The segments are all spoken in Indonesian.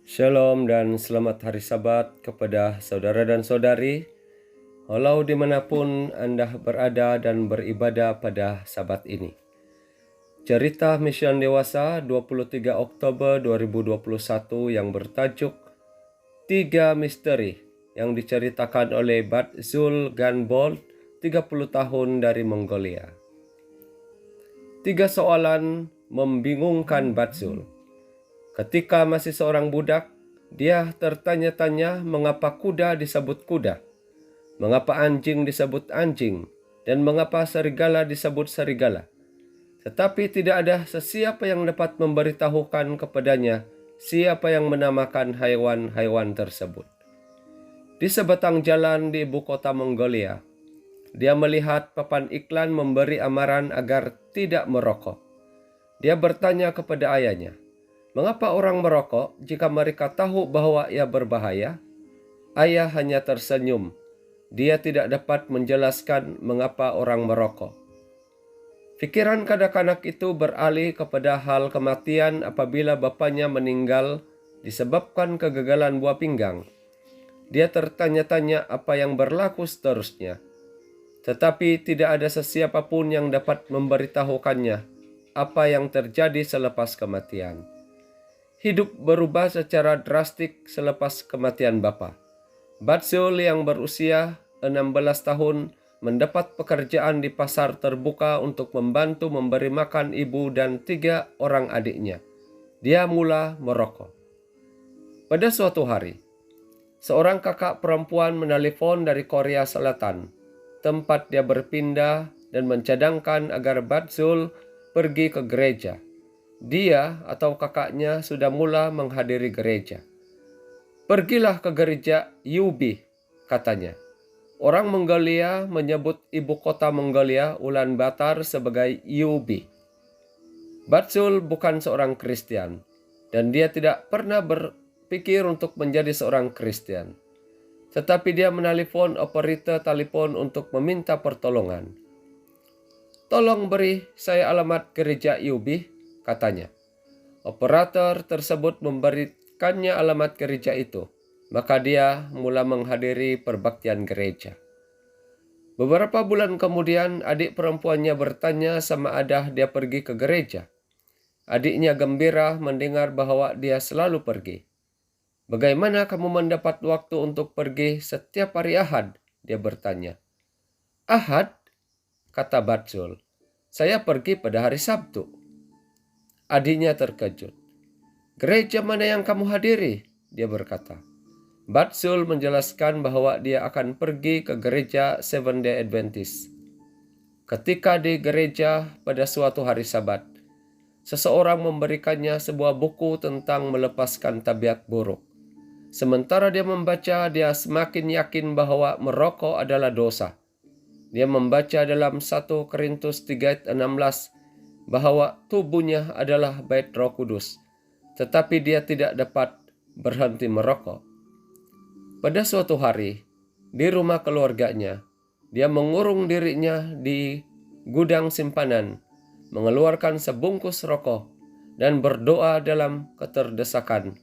Shalom dan selamat hari Sabat kepada saudara dan saudari, walau dimanapun Anda berada dan beribadah pada Sabat ini. Cerita Misian Dewasa 23 Oktober 2021 yang bertajuk Tiga Misteri yang diceritakan oleh Batzul Ganbold, 30 tahun dari Mongolia. Tiga soalan membingungkan Batzul. Ketika masih seorang budak, dia tertanya-tanya mengapa kuda disebut kuda, mengapa anjing disebut anjing, dan mengapa serigala disebut serigala. Tetapi tidak ada sesiapa yang dapat memberitahukan kepadanya siapa yang menamakan haiwan-haiwan tersebut. Di sebatang jalan di ibu kota Mongolia, dia melihat papan iklan memberi amaran agar tidak merokok. Dia bertanya kepada ayahnya, "Mengapa orang merokok jika mereka tahu bahwa ia berbahaya?" Ayah hanya tersenyum. Dia tidak dapat menjelaskan mengapa orang merokok. Pikiran kanak-kanak itu beralih kepada hal kematian apabila bapaknya meninggal disebabkan kegagalan buah pinggang. Dia tertanya-tanya apa yang berlaku seterusnya. Tetapi tidak ada sesiapa pun yang dapat memberitahukannya apa yang terjadi selepas kematian. Hidup berubah secara drastik selepas kematian bapa. Batzul yang berusia 16 tahun mendapat pekerjaan di pasar terbuka untuk membantu memberi makan ibu dan 3 orang adiknya. Dia mula merokok. Pada suatu hari, seorang kakak perempuan menelpon dari Korea Selatan, tempat dia berpindah, dan mencadangkan agar Batzul pergi ke gereja. Dia atau kakaknya sudah mula menghadiri gereja. "Pergilah ke gereja Yubi," katanya. Orang Mongolia menyebut ibu kota Mongolia, Ulaanbaatar, sebagai Yubi. Batzul bukan seorang Kristen, dan dia tidak pernah berpikir untuk menjadi seorang Kristen. Tetapi dia menelpon operator telepon untuk meminta pertolongan. "Tolong beri saya alamat gereja Yubi," katanya. Operator tersebut memberikannya alamat gereja itu. Maka dia mula menghadiri perbaktian gereja. Beberapa bulan kemudian adik perempuannya bertanya sama ada dia pergi ke gereja. Adiknya gembira mendengar bahwa dia selalu pergi. "Bagaimana kamu mendapat waktu untuk pergi setiap hari Ahad?" dia bertanya. "Ahad?" kata Batzul. "Saya pergi pada hari Sabtu." Adiknya terkejut. "Gereja mana yang kamu hadiri?" dia berkata. Batzul menjelaskan bahwa dia akan pergi ke gereja Seventh Day Adventist. Ketika di gereja pada suatu hari Sabat, seseorang memberikannya sebuah buku tentang melepaskan tabiat buruk. Sementara dia membaca, dia semakin yakin bahwa merokok adalah dosa. Dia membaca dalam 1 Korintus 3:16 bahwa tubuhnya adalah bait Roh Kudus, tetapi dia tidak dapat berhenti merokok. Pada suatu hari, di rumah keluarganya, dia mengurung dirinya di gudang simpanan, mengeluarkan sebungkus rokok, dan berdoa dalam keterdesakan,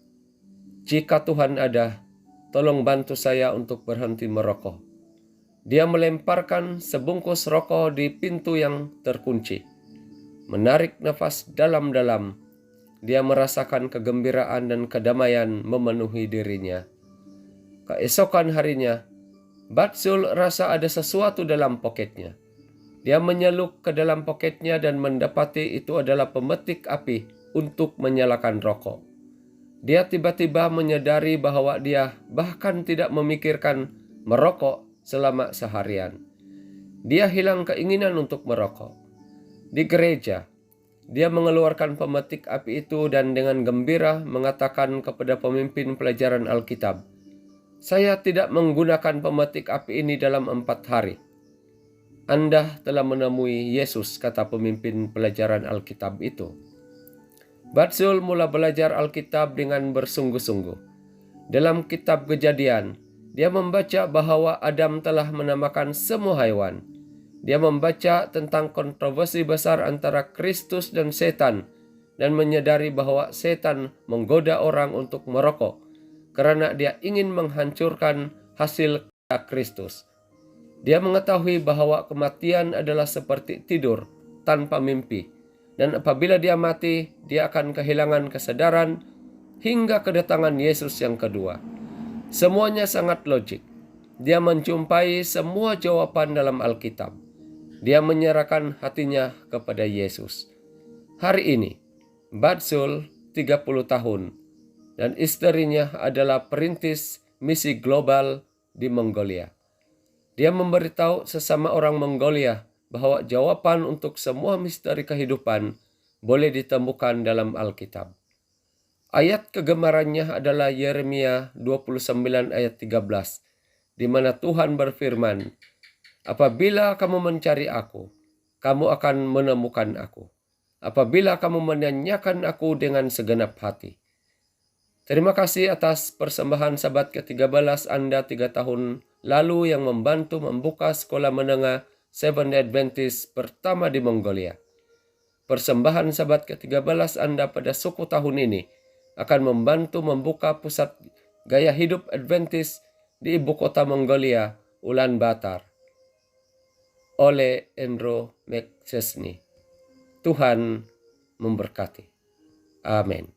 "Jika Tuhan ada, tolong bantu saya untuk berhenti merokok." Dia melemparkan sebungkus rokok di pintu yang terkunci. Menarik nafas dalam-dalam, dia merasakan kegembiraan dan kedamaian memenuhi dirinya. Keesokan harinya, Batzul rasa ada sesuatu dalam poketnya. Dia menyeluk ke dalam poketnya dan mendapati itu adalah pemetik api untuk menyalakan rokok. Dia tiba-tiba menyadari bahwa dia bahkan tidak memikirkan merokok selama seharian. Dia hilang keinginan untuk merokok. Di gereja, dia mengeluarkan pemetik api itu dan dengan gembira mengatakan kepada pemimpin pelajaran Alkitab, "Saya tidak menggunakan pemetik api ini dalam 4 hari. Anda telah menemui Yesus," kata pemimpin pelajaran Alkitab itu. Batzul mula belajar Alkitab dengan bersungguh-sungguh. Dalam kitab Kejadian, dia membaca bahwa Adam telah menamakan semua haiwan. Dia membaca tentang kontroversi besar antara Kristus dan setan dan menyadari bahwa setan menggoda orang untuk merokok karena dia ingin menghancurkan hasil karya Kristus. Dia mengetahui bahwa kematian adalah seperti tidur tanpa mimpi, dan apabila dia mati, dia akan kehilangan kesadaran hingga kedatangan Yesus yang kedua. Semuanya sangat logik. Dia menjumpai semua jawaban dalam Alkitab. Dia menyerahkan hatinya kepada Yesus. Hari ini, Batsul 30 tahun dan istrinya adalah perintis misi global di Mongolia. Dia memberitahu sesama orang Mongolia bahwa jawaban untuk semua misteri kehidupan boleh ditemukan dalam Alkitab. Ayat kegemarannya adalah Yeremia 29 ayat 13, di mana Tuhan berfirman, "Apabila kamu mencari aku, kamu akan menemukan aku. Apabila kamu menanyakan aku dengan segenap hati." Terima kasih atas persembahan Sabat ke-13 Anda 3 tahun lalu yang membantu membuka sekolah menengah Seventh-day Adventist pertama di Mongolia. Persembahan Sabat ke-13 Anda pada suku tahun ini akan membantu membuka pusat gaya hidup Adventist di ibu kota Mongolia, Ulaanbaatar, oleh Andrew McChesney. Tuhan memberkati. Amin.